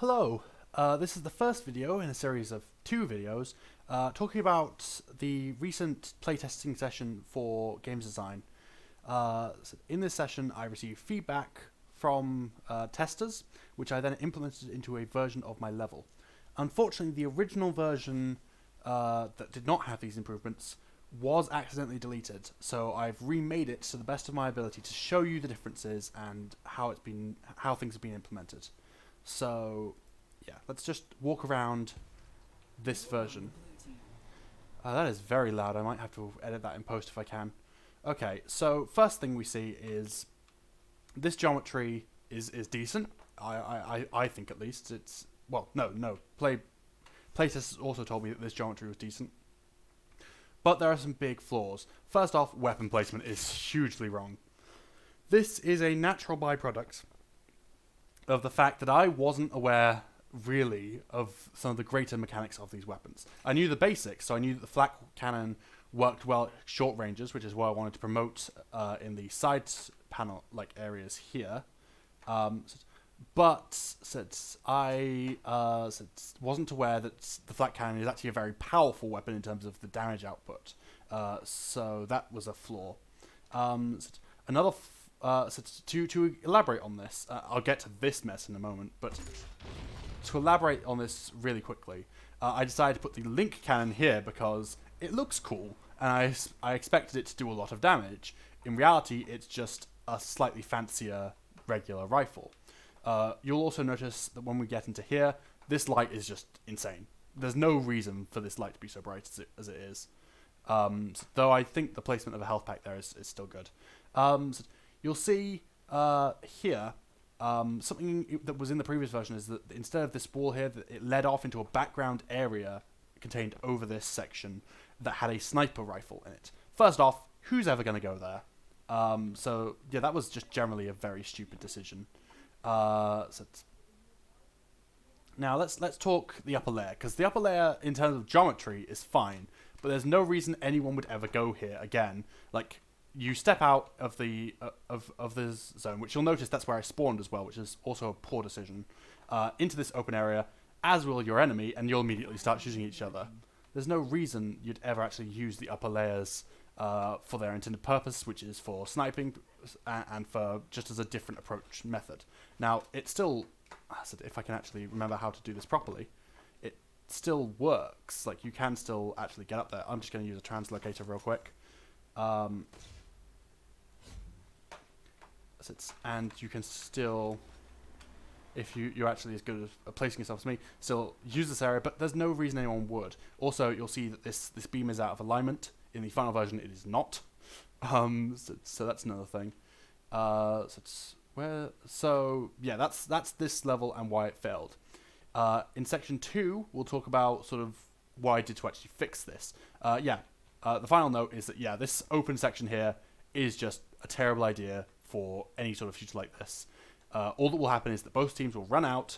Hello, this is the first video in a series of two videos talking about the recent playtesting session for games design. So in this session I received feedback from testers, which I then implemented into a version of my level. Unfortunately, the original version that did not have these improvements was accidentally deleted, so I've remade it to the best of my ability to show you the differences and how things have been implemented. So, yeah, let's just walk around this version. That is very loud. I might have to edit that in post if I can. Okay, so first thing we see is this geometry is decent. I think at least it's playtest also told me that this geometry was decent, but there are some big flaws. First off, weapon placement is hugely wrong. This is a natural byproduct of the fact that I wasn't aware, really, of some of the greater mechanics of these weapons. I knew the basics, so I knew that the flak cannon worked well at short ranges, which is what I wanted to promote in the side panel areas here. But since I wasn't aware that the flak cannon is actually a very powerful weapon in terms of the damage output, so that was a flaw. To elaborate on this, I'll get to this mess in a moment, but to elaborate on this really quickly, I decided to put the link cannon here because it looks cool, and I expected it to do a lot of damage. In reality, it's just a slightly fancier regular rifle. You'll also notice that when we get into here, this light is just insane. There's no reason for this light to be so bright as it is. Though I think the placement of a health pack there is still good. So you'll see here, something that was in the previous version is that instead of this wall here, it led off into a background area contained over this section that had a sniper rifle in it. First off, who's ever going to go there? So yeah, that was just generally a very stupid decision. Now let's talk the upper layer, because the upper layer in terms of geometry is fine, but there's no reason anyone would ever go here again. You step out of the of this zone, which you'll notice that's where I spawned as well, which is also a poor decision, into this open area, as will your enemy, and you'll immediately start shooting each other. There's no reason you'd ever actually use the upper layers for their intended purpose, which is for sniping and for just as a different approach method. Now, it still, if I can actually remember how to do this properly, it still works. You can still actually get up there. I'm just going to use a translocator real quick. And you can still, if you're actually as good at placing yourself as me, still use this area, but there's no reason anyone would. Also, you'll see that this beam is out of alignment. In the final version, it is not. So that's another thing. Yeah, that's this level and why it failed. In section 2, we'll talk about sort of what I did to actually fix this. The final note is that, yeah, this open section here is just a terrible idea for any sort of shooter like this. All that will happen is that both teams will run out,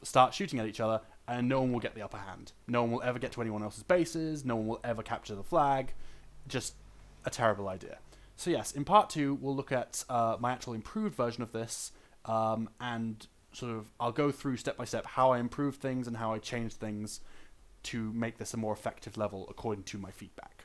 start shooting at each other, and no one will get the upper hand. No one will ever get to anyone else's bases, no one will ever capture the flag. Just a terrible idea. So yes, in part 2, we'll look at my actual improved version of this, and sort of I'll go through step by step how I improved things and how I changed things to make this a more effective level according to my feedback.